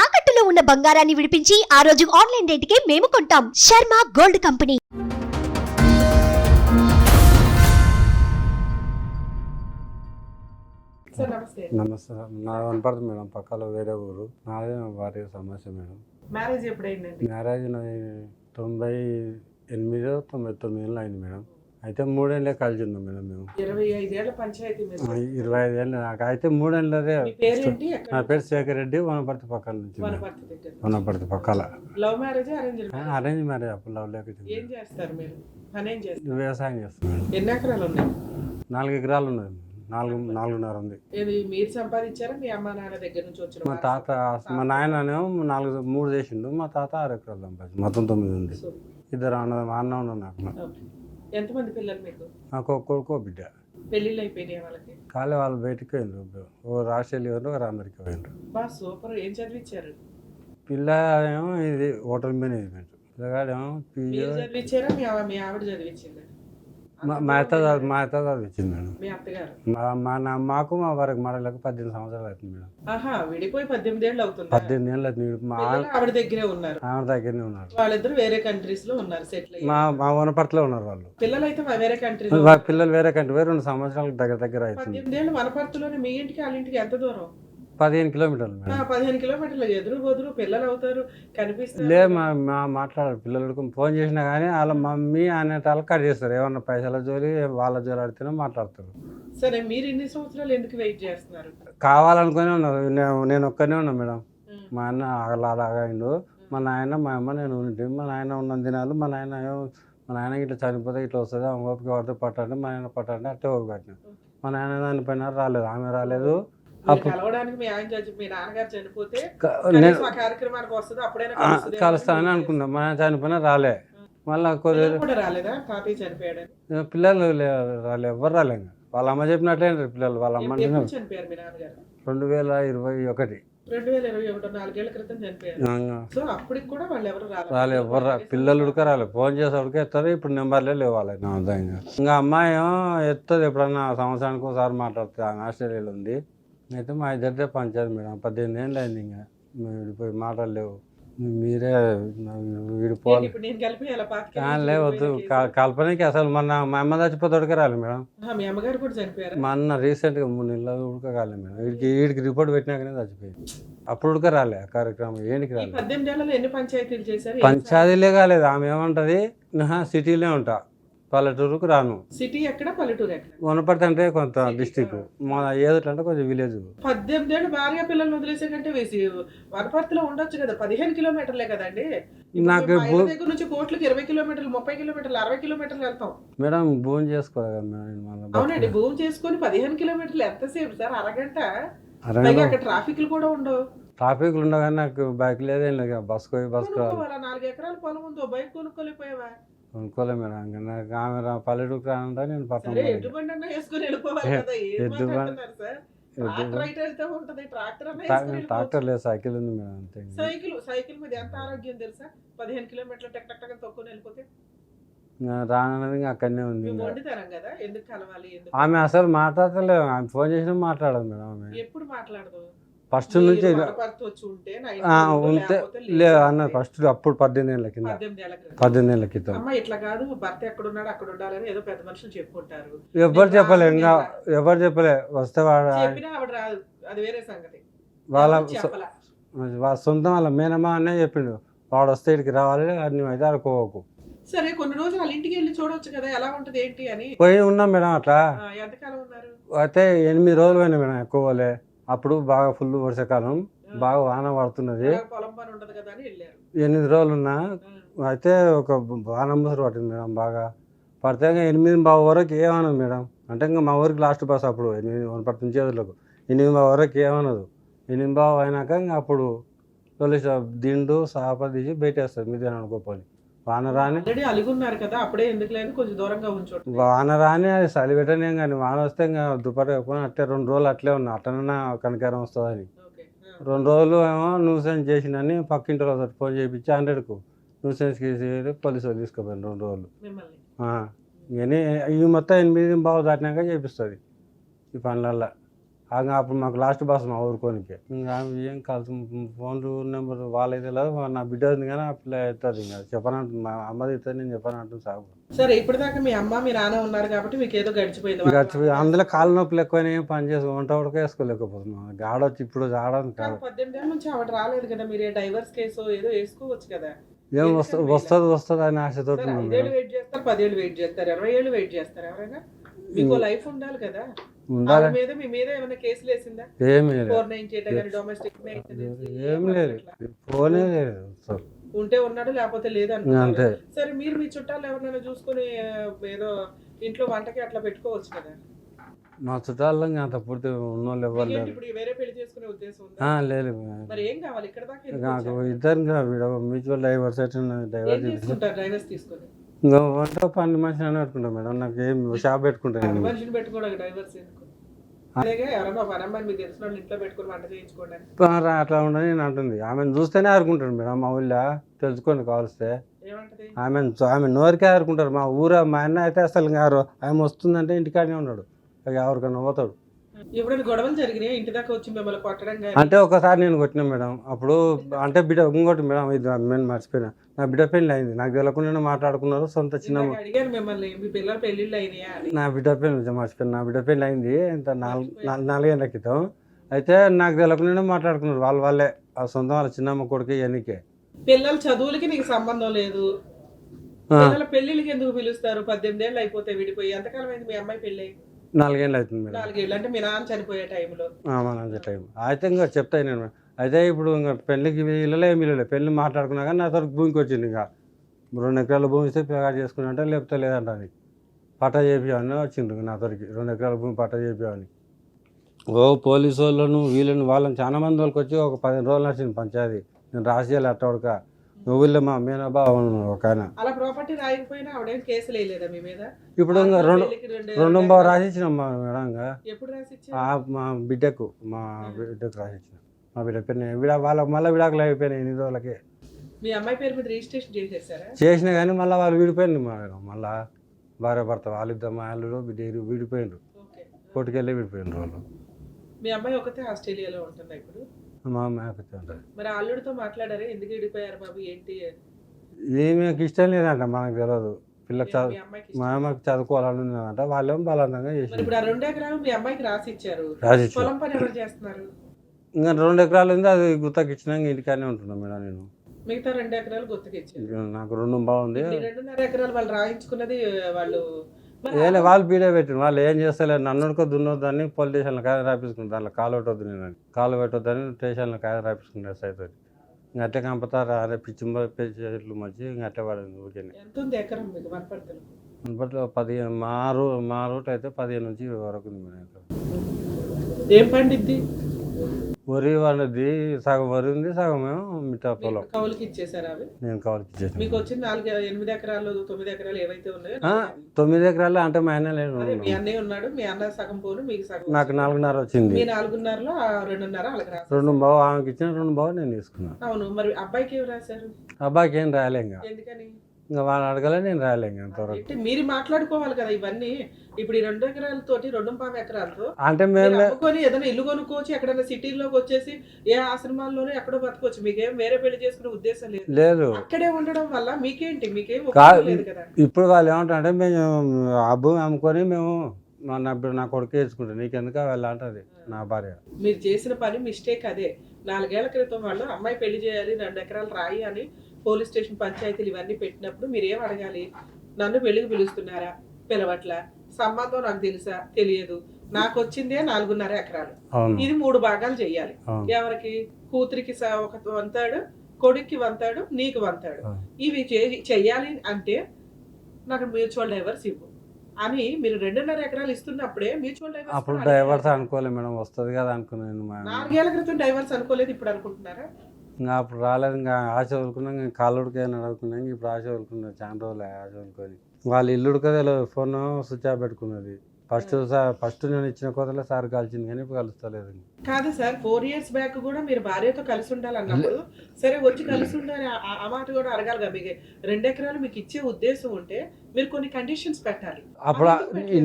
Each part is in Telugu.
తాకట్టులో ఉన్న బంగారాన్ని విడిపించి ఆ రోజు ఆన్లైన్ రేటుకే మేము కొంటాం. Sharma gold company. నమస్తే. నా వనపడుతుంది మేడం, పక్కలో వేరే ఊరు. నాదే భార్య సమస్య మేడం. మ్యారేజ్ ఎప్పుడైందండి? మ్యారేజ్ 98 99 అయింది మేడం. అయితే 3 ఏళ్ళే కలిసి ఉన్నాం మేడం. మేము 25 ఏళ్ల పంచాయతీ మీద. 25 ఏళ్ళు నాకు అయితే 3 ఏళ్ళదే. మీ పేరేంటి? నా పేరు శేఖర్ రెడ్డి, వనపర్తి పక్కల నుంచి. వనపర్తి దగ్గర. వనపర్తి పక్కల. Love marriage arrange? Arrange marriage. అప్పుడు లవ్ లేక ఏం చేస్తారు మీరు? పని ఏం చేస్తారు? వ్యవసాయం చేస్తాం మేడం. ఎన్ని ఎకరాలు ఉన్నాయి? 4 ఎకరాలు ఉన్నది. 4.5 ఉంది. ఇది మీరు సంపాదించారా మీ అమ్మ నాన్న దగ్గర నుంచి వచ్చిన? మా తాత, మా నాయననేమో 3 చేసిండు. మా తాత 6 ఎకరాలు సంపాదించి మొత్తం 9 ఉంది. ఇద్దరు అన్న ఉన్నారు నాకు. ఎంతమంది పిల్లలు మీకు? నాకు ఒక కొడుకు, ఒక బిడ్డ. పెళ్ళిళ్ళు అయిపోయినాయి వాళ్ళకి? కాలే, వాళ్ళు బయటికి పోయిండ్రు. ఓ ఆస్ట్రేలియా పోయిండ్రు, ఒక అమెరికా పోయిండ్రు. బా సూపర్. ఏం చదివించారు? పిల్ల ఏమో ఇది హోటల్ మేనేజ్మెంట్. పిల్లగాడేమో మీరు చదివించారా మీ ఆవిడ చదివించిందా? మా అత్త చదివించింది మేడం. మీ అత్తగారు? మాకు మా వారికి మరలకు 18 సంవత్సరాలు అవుతుంది మేడం. ఆహా, విడిపోయి 18 ఏళ్ళు అవుతుంది. 18 ఏళ్ళు అవుతుంది. మా ఆవిడ దగ్గరే ఉన్నారు? ఆవిడ దగ్గరనే ఉన్నారు. వాళ్ళిద్దరు వేరే కంట్రీస్ లో ఉన్నారు, సెటిల్ అయ్యి. మా వనపర్తిలో ఉన్నారు వాళ్ళు. పిల్లలు అయితే వేరే కంట్రీ. పిల్లలు వేరే కంట్రీ పోయి 2 సంవత్సరాలకు దగ్గర అవుతుంది. 18 ఏళ్ళు వనపర్తిలోనే. మీ ఇంటికి వాళ్ళ ఇంటికి ఎంత దూరం? 15 కిలోమీటర్లు మేడం. 15 కిలోమీటర్లు. ఎదురు బదురు పిల్లలు అవుతారు, కనిపిస్తారు. లే, మాట్లాడారు పిల్లలకు. ఫోన్ చేసినా కానీ వాళ్ళ మమ్మీ అనేటాళ్ళు కట్ చేస్తారు. ఏమన్నా పైసల జోలి వాళ్ళ జోలి ఆడితేనే మాట్లాడతారు. సరే, మీరు ఇన్ని సంవత్సరాలు ఎందుకు వెయిట్ చేస్తున్నారు? కావాలనుకునే ఉన్నారు. నేను ఒక్కనే ఉన్నా మేడం. మా అన్న అలాగైండు. మా నాయన, మా అమ్మ, నేను ఉంటే మా నాయన ఉన్న దినాలు మా నాయన ఇట్లా చనిపోతే ఇట్లా వస్తుంది, ఆమె ఓపిక పడితే పట్టండి, మా నాయన పట్టండి, అట్టే ఓపిక పట్టిన. మా నాయన దానిపైన రాలేదు, ఆమె రాలేదు. కలవడానికి మీ నాన్నగారు చనిపోతే కార్యక్రమానికి వస్తుంది, అప్పుడైనా కలుస్తానని అనుకున్నా. మా నాయన చనిపోయినా రాలే. మళ్ళీ కూడా రాలేదా? తాతయ్య చనిపోయాడు. పిల్లలు రాలే, ఎవరు రాలే. వాళ్ళ అమ్మ చెప్పినట్లే పిల్లలు. వాళ్ళ అమ్మ చనిపోయారు మీ నాన్నగారు? 2021. 2021, 4 ఏళ్ల క్రితం చనిపోయారు. సో అప్పటికి కూడా వాళ్ళు ఎవరు రాలే, ఎవరు పిల్లలు ఉడక రాలే. ఫోన్ చేసి ఉడికి ఎత్తారు. ఇప్పుడు నెంబర్లే లేవాలి నా ఇంకా అమ్మాయి ఏమో ఎత్తుంది. ఎప్పుడన్నా సంవత్సరానికి ఒకసారి మాట్లాడుతుంది. ఆమె ఆస్ట్రేలియాలో ఉంది. అయితే మా ఇద్దరిదే పంచాయతీ మేడం. 18 ఏళ్ళు అయింది. ఇంకా మేము విడిపోయి మాటలు మీరే విడిపోవాలి. వద్దు, కల్పనకి అసలు మా అమ్మ చచ్చిపోతే ఉడక రాలి మేడం. మీ అమ్మగారు కూడా చనిపోయారు? మా అన్న రీసెంట్గా 3 నెలలు ఉడకగాలి మేడం. వీడికి రిపోర్ట్ పెట్టినాకనే చచ్చిపోయింది. అప్పుడు ఉడక రాలే కార్యక్రమం. ఏంటికి రాలేదు. 18 ఏళ్ళలో ఎన్ని పంచాయతీలు చేశారు? పంచాయతీలే కాలేదు. ఆమె ఏమంటది, సిటీలే ఉంటా, పల్లెటూరుకు రాను. సిటీ ఎక్కడ, పల్లెటూరు ఎక్కడ? వనపర్తి అంటే కొంత డిస్టిక్, మా ఏదంటే అంటే కొంచెం విలేజ్. 18 ఏళ్ళు భార్య పిల్లల్ని వదిలేసే కంటే వనపర్తిలో ఉండొచ్చు కదా. 15 కిలోమీటర్లే కదండి. నాకు దగ్గర నుంచి కోట్లకి 20 కిలోమీటర్లు, 30 కిలోమీటర్లు, 60 కిలోమీటర్లు వెళ్తాం మేడం. భూమి చేసుకోవాలి. అవునండి, భూమి చేసుకొని 15 కిలోమీటర్లు ఎంతసేపు సార్? అరగంట. అక్కడ ట్రాఫిక్లు కూడా ఉండవు. ట్రాఫిక్లు ఉండవు కానీ నాకు బైక్ లేదేం లేదు. బస్కు 4 ఎకరాల పొలం ఉందో, బైక్ కొనుక్కోలేకపోయావా? కొనుక్కోలే మేడం. ఆమె పల్లెటూరుకు రానంటే నేను పక్కన ట్రాక్టర్ లేదు, సైకిల్ ఉంది మేడం. అంతే. సైకిల్ మీద ఎంత ఆరోగ్యం తెలుసా? 15 కిలోమీటర్లు టక్ టక్ టక్ తొక్కుని వెళ్ళిపోతే రానన్నది అక్కడనే ఉంది. కదా, ఎందుకు కలవాలి? ఆమె అసలు మాట్లాడలేదు. ఆమె ఫోన్ చేసినా మాట్లాడదు మేడం. ఆమె ఎప్పుడు మాట్లాడదు? ఫస్ట్ నుంచి ఉంటే లేదు అన్నది. ఫస్ట్ అప్పుడు 18 ఏళ్ళ కింద. 18 ఏళ్ళ క్రితం. ఇట్లా కాదు, భర్త ఎక్కడ ఉన్నాడు అక్కడ ఉండాలని ఏదో పెద్ద మనుషులు చెప్పుకుంటారు. ఎవరు చెప్పలే, ఇంకా ఎవరు చెప్పలే. వస్తే వాడు ఆవిడ రాదు, అది వేరే సంగతి. వాళ్ళ సొంతం వాళ్ళ మేనమా అనే చెప్పిండు, వాడు వస్తే ఇక్కడికి రావాలి, అన్ని అయితే ఆడుకోవకు. సరే, కొన్ని రోజులు వాళ్ళ ఇంటికి వెళ్ళి చూడొచ్చు కదా, ఎలా ఉంటది ఏంటి అని. పోయి ఉన్నాం మేడం. అట్లా ఎంతకాలం ఉన్నారు? అయితే 8 రోజులు పోయినా మేడం. ఎక్కువ పోలే. అప్పుడు బాగా ఫుల్ వర్షాకాలం, బాగా వాన పడుతున్నది. 8 రోజులు ఉన్నా. అయితే ఒక వాన ముసరు పట్టింది మేడం. బాగా పడితే 8:15 వరకు ఏమన్నది మేడం. అంటే ఇంకా మా ఊరికి లాస్ట్ బస్ అప్పుడు 8 నుంచి 8:15 వరకు ఏమన్నదు. 8:15 అయినాక ఇంకా అప్పుడు పోలీసు దిండు సాప తీసి బయటేస్తారు మీద అనుకోపోయి. వాన రాని అలిగున్నారు కదా, అప్పుడే ఎందుకు లేదు, కొంచెం దూరంగా ఉంచు. వాన రాని అది చలి పెట్టనే కానీ వాన వస్తే ఇంకా దుప్పటి కప్పుకొని అట్లే 2 రోజులు అట్లే ఉన్నా. అట్లనన్నా కనికారం వస్తుందని 2 రోజులు ఏమో న్యూసెన్స్ చేసిందని పక్కింటి రోజు ఫోన్ చేయించి 100కు న్యూసెన్స్ కేసు పోలీసు వాళ్ళు తీసుకుపోయాను 2 రోజులు. కానీ ఇవి మొత్తం 8:15 దాటినాక చేపిస్తుంది ఈ పనులల్లో. అప్పుడు మాకు లాస్ట్ బస్ మా ఊరుకోనికి ఇంకా ఏం కలిసి ఫోన్ నెంబర్ వాళ్ళైతే లేదు నా బిడ్డ ఉంది కానీ ఆ పిల్ల అవుతుంది ఇంకా చెప్పనంటుంది మా అమ్మది ఇస్తుంది నేను చెప్పనంటుంది సాగు సరే ఇప్పటిదాకా మీ అమ్మ మీ నాన్న ఉన్నారు కాబట్టి మీకు ఏదో గడిచిపోయింది. గడిచిపోయి అందులో కాళ్ళ నొప్పులు ఎక్కువైనా ఏం పని చేసి వంట ఉడక వేసుకోలేకపోతున్నాం ఆడొచ్చి ఇప్పుడు ఆడని కాదు 18 ఏళ్ళ నుంచి ఆవిడ రాలేదు కదా, మీరు డైవర్స్ కేసు ఏదో వేసుకోవచ్చు కదా. ఏం వస్తుంది అని ఆశతో 5 ఏళ్ళు వెయిట్ చేస్తారు, 10 ఏళ్ళు వెయిట్ చేస్తారు, 20 ఏళ్ళు వెయిట్ చేస్తారు. ఎవరైనా మీకు లైఫ్ ఉండాలి కదా. ఉండాలి. మీద మీ మీద ఏమైనా కేసులు వేసిందా? ఏమీ లేదు 498 కానీ డొమెస్టిక్ ఏం లేదు ఫోనే లేదు ఉంటే ఉన్నాడు లేకపోతే లేదు అంతే. అనుకుంటారు. సరే మీరు మీ చుట్టాలు ఎవరినైనా చూసుకుని ఏదో ఇంట్లో వంటకి అట్లా పెట్టుకోవచ్చు కదా. మా చుట్టాల్లో అంత పూర్తి ఉన్నోళ్ళు ఎవరు మీకేంటి లేరు. ఇప్పుడు వేరే పెళ్లి చేసుకునే ఉద్దేశం ఉందా? లేదు మరి ఏం కావాలి ఇక్కడ దాకా ఎందుకు నాకు వచ్చారు? ఇద్దరు మ్యూచువల్ డైవర్స్ ఏం డైవర్స్ చేసుకుంటారు డైవర్స్ తీసుకొని? ఇంకా వంట పని మనిషిని అని పెట్టుకుంటాను మేడం నాకు ఏం షాప్ పెట్టుకుంటాను మనిషిని పెట్టుకోవడానికి డైవర్స్ ఎందుకు? అలాగే ఎవరైనా ఒక అమ్మాయిని మీకు తెలిసిన వాళ్ళు ఇంట్లో పెట్టుకుని వంట చేయించుకోండి. అట్లా ఉండని నేను అంటుంది ఆమెను చూస్తేనే ఆడుకుంటాడు మేడం మా ఊళ్ళో తెలుసుకోండి కావలిస్తే ఏమంటది? ఆమె నోరికే ఆడుకుంటారు మా మా అన్న అయితే అసలు ఇంకా ఆమె వస్తుందంటే ఇంటికాడనే ఉన్నాడు ఎవరికైనా పోతాడు. ఎప్పుడైనా గొడవలు జరిగినాయి ఇంటి దాకా వచ్చి మిమ్మల్ని కొట్టడం కానీ? అంటే ఒకసారి నేను కొట్టినా మేడం అప్పుడు అంటే బిడ్డ ఇంకోటి మేడం ఇది నేను మర్చిపోయినా నా బిడ్డ పెళ్ళి అయింది నాకు తెలియకుండా మాట్లాడుకున్నారు సొంత చిన్న ఇందాక అడిగాను మిమ్మల్ని మీ పిల్లల పెళ్లిళ్ళు అయినాయా అని. నా బిడ్డ పెళ్ళి మర్చిపోయాను నా బిడ్డ పెళ్ళి అయింది ఇంత 4 క్రితం అయితే నాకు తెలియకుండా మాట్లాడుకున్నారు వాళ్ళే ఆ సొంతం వాళ్ళ చిన్నమ్మ కొడుకు ఎన్నికే. పిల్లల చదువులకి నీకు సంబంధం లేదు, పిల్లల పెళ్లిళ్ళకి ఎందుకు పిలుస్తారు? 18 ఏళ్ళు అయిపోతే విడిపోయి. ఎంతకాలం అయింది మీ అమ్మాయి పెళ్ళి? 4 ఏళ్ళు అవుతుంది మేడం. 4 ఏళ్ళు అంటే మీ నాన్న చనిపోయే టైంలో. అంతే టైం అయితే ఇంకా చెప్తాను నేను అయితే ఇప్పుడు ఇంకా పెళ్ళికి వీళ్ళలే పెళ్ళి మాట్లాడుకున్నా కానీ నా తరకు భూమికి వచ్చింది ఇంకా 2 ఎకరాల భూమి ఇస్తే పేకాట చేసుకున్నా లేకపోతే లేదంట అని పట్టా చేపియాలని వచ్చిండ్రు నా తరకు 2 ఎకరాల భూమి పట్టా చేపియాలని. పోలీసు వాళ్ళను వాళ్ళని చాలా మంది వాళ్ళకి వచ్చి ఒక 15 రోజులు నచ్చింది పంచాయతీ నేను రాసేయాలి అట్టవడక ఊళ్ళో మా మీనబా ఒక ఆయన అలా ప్రాపర్టీ రాయకపోయినా ఆవిడేం కేసులు వేయలేదా మీ మీద? ఇప్పుడు ఇంకా 2 బావ రాసిచ్చినాం మేడం ఇంకా ఎప్పుడు రాసిచ్చారు? మా బిడ్డకు రాసిచ్చిన మా బిడ్డ పేరు వాళ్ళకి మళ్ళీ విడాకులు అయిపోయినాయి 8 రోజులకి. మీ అమ్మాయి పేరు మీద రిజిస్ట్రేషన్ చేసేసారా? చేసినా కానీ మళ్ళీ వాళ్ళు విడిపోయింది మళ్ళీ భార్య భర్త వాళ్ళిద్దరు మా అల్లుడు బిడ్డ విడిపోయిండ్రు కోర్టుకెళ్ళి విడిపోయిన వాళ్ళు. మీ అమ్మాయి ఒకతే ఆస్ట్రేలియాలో ఉంటుందా ఇప్పుడు? మా అమ్మాయి ఉంటుంది. మరి అల్లుడితో మాట్లాడారా ఎందుకు విడిపోయారు బాబు ఏంటి? ఏమీ ఇష్టం లేదంట మనకు తెలియదు పిల్లకి మీ అమ్మాయికి మా అమ్మాయికి చదువుకోవాలని ఉన్నదంట వాళ్ళేమో బలవంతంగా మరి చేసి ఇప్పుడు ఆ 2 ఎకరాలు మీ అమ్మాయికి రాసిచ్చారు, రాసిచ్చారు. పొలం పని ఎవరు చేస్తున్నారు? ఇంకా 2 ఎకరాలు ఉంది అది గుత్తకి ఇచ్చినాక ఇంటికానే ఉంటున్నాను మేడం నేను. మిగతా 2 ఎకరాలు గుత్తకి ఇచ్చారు. నాకు 2 బాగుంది 2.5 ఎకరాలు వాళ్ళు రాయించుకున్నది వాళ్ళు వాళ్ళు బీడే పెట్టిన వాళ్ళు ఏం చేస్తలేరు నన్నుకో దున్నొద్దని పోలీస్ స్టేషన్లో కాయ రాపించుకుంటాను దాంట్లో కాలు పెట్టొద్దు నేను కాలు పెట్టొద్దని స్టేషన్లో కాయ రాపించుకుంటాను సైతం ఇంకా అట్టే కంపుతారు అదే పిచ్చి మంచి ఇంకా అట్టే పడింది ఊరికే. ఎంత ఉంది ఎకరం మీకు వనపర్తిలో? వనపర్తిలో 15 మా రూట్ అయితే 15 నుంచి వరకు ఉంది మేడం. ఏం పండిద్ది? వరి వండిది సగం వరి ఉంది సగం ఏమో మిగతా పొలం కౌలుకి ఇచ్చేసారు అవి? నేను కౌలుకి ఇచ్చేసాను. మీకు వచ్చిన 8 ఎకరాలు 9 ఎకరాలు ఏవైతే ఉన్నాయో 9 ఎకరాలు అంటే మా ఆయన లేడు మీ అన్నయ్య ఉన్నాడు, మీ అన్న సగం పోను మీకు సగం. నాకు 4.5 వచ్చింది. మీ 4.5లో 2.5 వాళ్ళకి రాశారు. 2 బావు ఆమెకి ఇచ్చిన 2 బావు నేను తీసుకున్నాను. అవును మరి అబ్బాయికి ఏం రాశారు? అబ్బాయికి ఏం రాయలే ఇంకా ఎందుకని? ఇంకా వాళ్ళు అడగలే నేను రాయలే ఇంకా అంతవరకు. మీరు మాట్లాడుకోవాలి కదా ఇవన్నీ. ఇప్పుడు ఈ 2 ఎకరాలతోటి 2.5 ఎకరాలతో అంటే మీరు మేము అమ్ముకొని ఏదైనా ఇల్లు కొనుక్కోవచ్చు, ఎక్కడైనా సిటీలోకి వచ్చేసి ఏ ఆశ్రమాల్లోనే ఎక్కడో బతకొచ్చు. మీకేం వేరే పెళ్లి చేసుకునే ఉద్దేశం లేదు. అక్కడే ఉండడం వల్ల మీకేంటి? మీకేం ఉపయోగం లేదు కదా. ఇప్పుడు వాళ్ళు ఏమంటారంటే మేము ఆ భూమి అమ్ముకొని మేము నా కొడుకు వేసుకుంటాం నీకెందుకు వెళ్ళాలంటది నా భార్య. మీరు చేసిన పని మిస్టేక్ అదే. 4 ఏళ్ల క్రితం వాళ్ళు అమ్మాయి పెళ్లి చేయాలి 2 ఎకరాలు రాయి అని పోలీస్ స్టేషన్ పంచాయతీలు ఇవన్నీ పెట్టినప్పుడు మీరు ఏం అడగాలి? నన్ను పెళ్లికి పిలుస్తున్నారా? పిలవట్ల. సంబంధం నాకు తెలుసా? తెలియదు. నాకు వచ్చిందే 4.5 ఎకరాలు. ఇది 3 భాగాలు చెయ్యాలి. ఎవరికి? కూతురికి ఒక వంతాడు, కొడుక్కి వంతాడు, నీకు వంతాడు. ఇవి చెయ్యాలి అంటే నాకు మ్యూచువల్ డైవర్స్ ఇవ్వు అని మీరు 2.5 ఎకరాలు ఇస్తున్నప్పుడే మ్యూచువల్ డైవర్స్. అప్పుడు డైవర్స్ అనుకోలేదు మేడం వస్తుంది కదా అనుకున్నాను. 4 ఏళ్ల క్రితం డైవర్స్ అనుకోలేదు, ఇప్పుడు అనుకుంటున్నారా? ఇంకా అప్పుడు రాలేదు ఇంకా ఆశ వదులుకున్నాం ఇంకా కాళ్ళుడికే అడుగుకున్నాం ఇప్పుడు ఆశ వదులుకున్నాం చాలా రోజులు ఆశ వదులుకొని వాళ్ళ ఇల్లుడు కదా ఫోన్ స్విచ్ ఆఫ్ పెట్టుకున్నది. ఫస్ట్ నేను ఇచ్చిన కొత్తలో సార్ కలిసింది కానీ ఇప్పుడు కలుస్తలేదు. కాదు సార్ 4 years బ్యాక్ కూడా మీరు భార్యతో కలిసి ఉండాలన్నప్పుడు సరే వచ్చి కలిసి ఉండాలి ఆ మాట కూడా అడగాలి కదా. మీకు 2 ఎకరాలు మీకు ఇచ్చే ఉద్దేశం ఉంటే మీరు కొన్ని కండిషన్స్ పెట్టాలి. అప్పుడు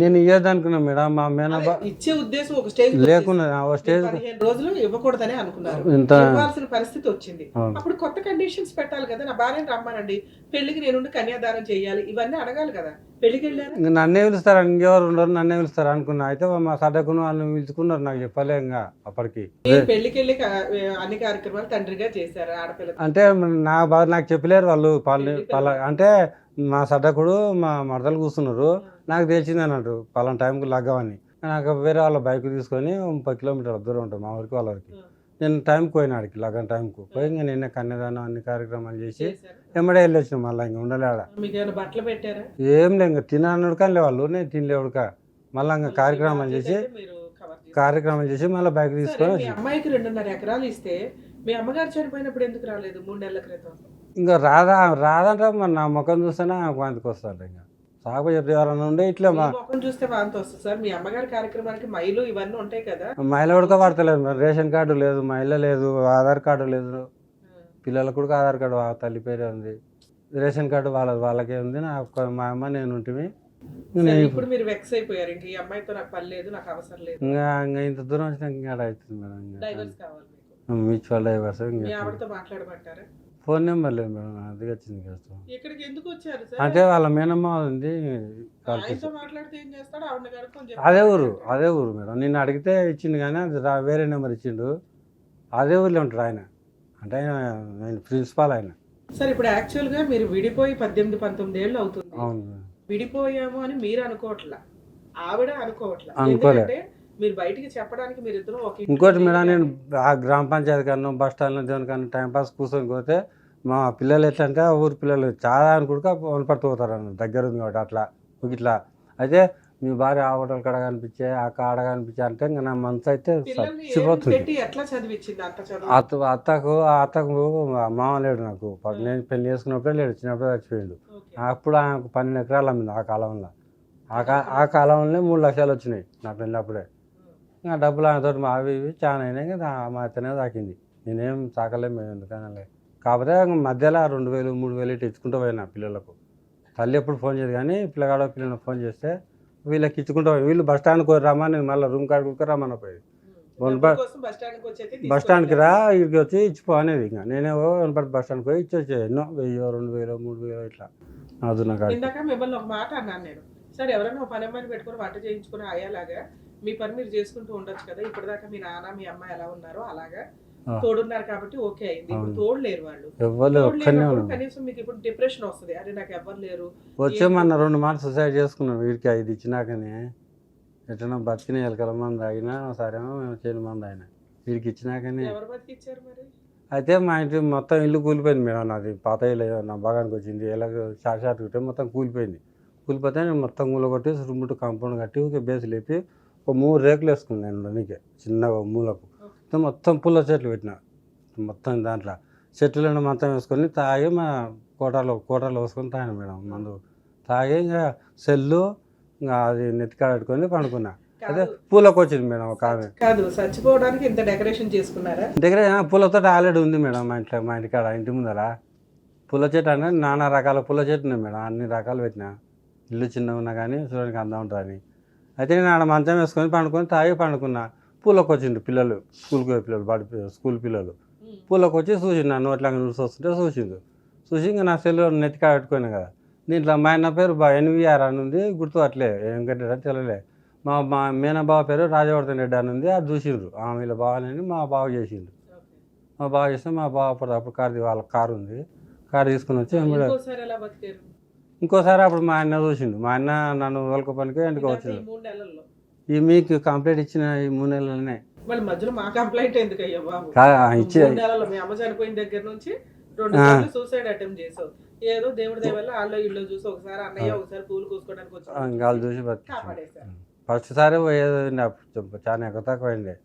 నేను ఇయ్యద్దు అనుకున్నా మేడం. మా మేనబా ఇచ్చే ఉద్దేశం ఒక స్టేజ్ లేకుండా స్టేజ్ 15 రోజులు ఇవ్వకూడదని అనుకున్నారు, ఇంత ఇవ్వాల్సిన పరిస్థితి వచ్చింది. అవును. అప్పుడు కొత్త కండిషన్స్ పెట్టాలి కదా. నా భార్యను రమ్మానండి, పెళ్లికి నేను కన్యాదానం చేయాలి, ఇవన్నీ అడగాలి కదా. పెళ్లికి వెళ్ళారు, ఇంక నన్నే పిలుస్తారు, ఇంకెవరు ఉండరు, నన్నే పిలుస్తారు అనుకున్నా. అయితే మా సడ్డకును వాళ్ళని పిలుచుకున్నారు, నాకు చెప్పలే ఇంకా అప్పటికి. పెళ్లికి వెళ్ళి అన్ని కార్యక్రమాలు తండ్రిగా చేశారు ఆడపిల్ల. అంటే నాకు చెప్పలేరు వాళ్ళు అంటే మా సడ్డకుడు మా మడతలు కూర్చున్నారు, నాకు తెలిసింది అన్నట్టు పలానా టైంకి లగ్గమని. నాకు వేరే వాళ్ళ బైక్ తీసుకొని 30 కిలోమీటర్ల దూరం ఉంటుంది మా ఊరికి వాళ్ళ ఊరికి. నేను టైంకి పోయిన ఆడికి లగ్గం టైంకు పోయి ఇంకా నిన్న కన్యాదానం అన్ని కార్యక్రమాలు చేసి ఎమ్మడే వెళ్ళి వచ్చిన. మళ్ళీ ఇంకా ఉండలే ఆడ. మీకు ఏమైనా బట్టలు పెట్టారా? ఏం లేదు, ఇంకా తినడు కానీ వాళ్ళు నేను తినలేవుడుక. మళ్ళీ ఇంకా కార్యక్రమాలు చేసి మళ్ళీ బైక్ తీసుకొని మీ అమ్మాయికి 2.5 ఎకరాలు ఇస్తే మీ అమ్మగారు చనిపోయినప్పుడు ఎందుకు రాలేదు 3 నెలల క్రితం? ఇంకా రాదంటే మరి నా ముఖం చూస్తేనే వాంతికి వస్తాడు. ఇంకా సాగు చెప్పి ఎవరన్నా ఉండే ఇట్లా మీ ముఖం చూస్తే వాంతి వస్తుంది సార్. మీ అమ్మగారి కార్యక్రమానికి మైలు ఇవన్నీ ఉంటాయి కదా. మహిళ ఉడకబడతలేదు మరి, రేషన్ కార్డు లేదు, మహిళ లేదు, ఆధార్ కార్డు లేదు, పిల్లలకు కూడా ఆధార్ కార్డు తల్లి పేరే ఉంది, రేషన్ కార్డు వాళ్ళకే ఉంది. మా అమ్మ నేను ఉంటుంది. ఇప్పుడు మీరు వెక్స్ అయిపోయారు, ఇంక ఈ అమ్మాయితో నాకు పని లేదు, నాకు అవసరం లేదు, ఇంకా ఇంత దూరం వచ్చినా ఇంకా అవుతుంది మేడం. డైవర్స్ కావాలి ఇంకా మ్యూచువల్ డైవర్స్. మీ ఆవిడతో మాట్లాడమంటారా? ఫోన్ నెంబర్ లేదు మేడం, అది వచ్చింది కష్టం. ఇక్కడికి ఎందుకు వచ్చారు సార్? అంటే వాళ్ళ మేనమ్మ ఉంది, ఆయనతో మాట్లాడితే ఏం చేస్తాడు? ఆవిడ కనుక్కొని అదే ఊరు మేడం. నిన్ను అడిగితే ఇచ్చిండు కానీ అది వేరే నెంబర్ ఇచ్చిండు. అదే ఊర్లో ఉంటాడు ఆయన, అంటే ఆయన ప్రిన్సిపాల్ ఆయన. సార్ ఇప్పుడు యాక్చువల్ గా మీరు విడిపోయి 18-19 ఏళ్ళు అవుతుంది. అవును, విడిపోయాము అని మీరు అనుకోవట్లా, ఆవిడ అనుకోవట్లా. అనుకోలే. ఎందుకంటే మీరు బయటికి చెప్పడానికి మీరు ఇద్దరు ఒక ఇంకోటి మేడం, నేను ఆ గ్రామ పంచాయతీ కన్నా బస్ స్టాండ్లో దేనికన్నా టైంపాస్ కూర్చొని పోతే మా పిల్లలు ఎట్లా అంటే ఆ ఊరి పిల్లలు చాలా అనుకుంటా వనపడుతూ పోతారు అన్న, దగ్గర ఉంది కాబట్టి అట్లా ఇట్లా. అయితే మీ భార్య ఆ హోటల్ కాడ కనిపించే, ఆ కాడ కనిపించే అంటే ఇంకా నా మనసు అయితే చచ్చిపోతుంది. ఎట్లా చదివించింది అంత చదువు? అత్తకు మామ లేడు నాకు. నేను పెళ్లి చేసుకున్నప్పుడే లేడు, చిన్నప్పుడే చచ్చిపోయాడు. అప్పుడు ఆయనకు 12 ఎకరాలు అమ్మింది ఆ కాలంలో. ఆ కాలంలో 3 లక్షలు వచ్చినాయి నా పెళ్ళినప్పుడే. ఇంకా డబ్బులు ఆయనతో అవి ఇవి చాలా అయినాయి కదా. మా అత్తనే తాకింది, నేనేం తాకలేము ఎందుకనలే. కాకపోతే మధ్యలో 2,000 3,000 ఇటు ఇచ్చుకుంటూ పోయినా పిల్లలకు. తల్లి ఎప్పుడు ఫోన్ చేయదు కానీ పిల్లలను ఫోన్ చేస్తే వీళ్ళకి ఇచ్చుకుంటూ పోయి, వీళ్ళు బస్ స్టాండ్కి రమ్మని నేను మళ్ళీ రూమ్ కాడికి రమ్మని పోయి, బస్ స్టాండ్కి రా ఇక్కడికి వచ్చి ఇచ్చిపో అనేది. ఇంకా నేనేవో వనపర్తి బస్ స్టాండ్కి పోయి ఇచ్చి వచ్చే ఎన్నో 1000 2,000 3,000 ఇట్లా అదున్నా కాదు. ఇందాక మిమ్మల్ని ఒక మాట అన్నాను నేను, సరే ఎవరైనా ఒక పని అమ్మాయిని పెట్టుకుని వంట చేయించుకుని అయ్యేలాగా మీ పని మీరు చేసుకుంటూ ఉండొచ్చు కదా. ఇప్పటిదాకా మీ నాన్న మీ అమ్మ ఎలా ఉన్నారో అలాగా తోడున్నారు కాబట్టి ఓకే అయింది. ఇప్పుడు తోడులేరు వాళ్ళు, కనీసం మీకు ఇప్పుడు డిప్రెషన్ వస్తుంది, అరే నాకు ఎవరు లేరు. వచ్చే మన 2 మాటలు సూసైడ్ చేసుకున్నాం. వీడికి 5 ఇచ్చినాకనే ఎట్లా బతికిన ఎలకల మంది తాగినా సరేమో మేము చేయని మంది ఆయన వీడికి ఇచ్చినాకనే. ఎవరు బతికిచ్చారు మరి? అయితే మా ఇంటి మొత్తం ఇల్లు కూలిపోయింది మేడం. నాది పాత ఇల్లు నా భాగానికి వచ్చింది, ఎలా షార్ట్ ఉంటే మొత్తం కూలిపోయింది. కూలిపోతే నేను మొత్తం కూల కొట్టి చుట్టుముట్టు కాంపౌండ్ కట్టి ఒక బేస్ లేపి ఒక 3 రేకులు వేసుకున్నాను నేను నీకే చిన్నగా మూలకు. మొత్తం పుల్ల చెట్లు పెట్టిన మొత్తం దాంట్లో చెట్లు మొత్తం వేసుకొని తాగి మా కోటర్లో వేసుకొని తాగాను మేడం మందు. తాగి ఇంకా సెల్లు ఇంకా అది నెత్తికాడ పెట్టుకొని పండుకున్నా. అదే పూలకు వచ్చింది మేడం ఒక ఆమె. కాదు చచ్చిపోవడానికి ఇంత డెకరేషన్ చేసుకున్నారా? పూలతో ఆల్రెడీ ఉంది మేడం మా ఇంటికాడ. ఇంటి ముందర పూల చెట్టు అంటే నానా రకాల పూల చెట్టు ఉన్నాయి మేడం, అన్ని రకాలు పెట్టినా. ఇల్లు చిన్నగా ఉన్నా కానీ చూడడానికి అందం ఉంటుందని. అయితే నేను ఆడ మంచం వేసుకొని పండుకొని తాగి పండుకున్నా. పూలకు వచ్చిండు పిల్లలు, స్కూల్కి పోయే పిల్లలు, స్కూల్ పిల్లలు. పూలకు వచ్చి చూసిండు, నన్ను అట్లా చూసి వస్తుంటే చూసిండు. చూసి ఇంకా నా సెల్ నెత్తికాడ పెట్టుకున్నాను కదా. దీంట్లో మా ఆయన పేరు NVR అని ఉంది, గుర్తు అట్లే ఏం కట్టాడని తెలియలే. మా మేనబావ పేరు రాజవర్ధన్ రెడ్డి అని ఉంది, అది చూసిండ్రు. వీళ్ళ బావని మా బావ చేసిండు. మా బావ చేస్తే మా బావ అప్పుడు వాళ్ళ కారు ఉంది, కారు తీసుకుని వచ్చి ఇంకోసారి అప్పుడు మా ఆయన చూసిండు. మా ఆయన నన్ను వాళ్ళ పనికి ఇంటికి వచ్చిండు. ఈ మీకు కంప్లైంట్ ఇచ్చిన ఈ 3 నెలలనే మధ్యలో మా కంప్లైంట్ ఎందుకు అయ్యా బాబు? మీ అమ్మ చనిపోయిన దగ్గర నుంచి 2 సార్లు సూసైడ్ అటెంప్ట్ చేసావు. ఏదో దేవుడి దయ వల్ల వాళ్ళు ఇల్లు చూసి ఒకసారి అన్నయ్య ఒకసారి పూలు కోసుకోవడానికి వాళ్ళు చూసి కాపాడేశారు. ఫస్ట్ సారి చాలా ఎక్కువ అయింది.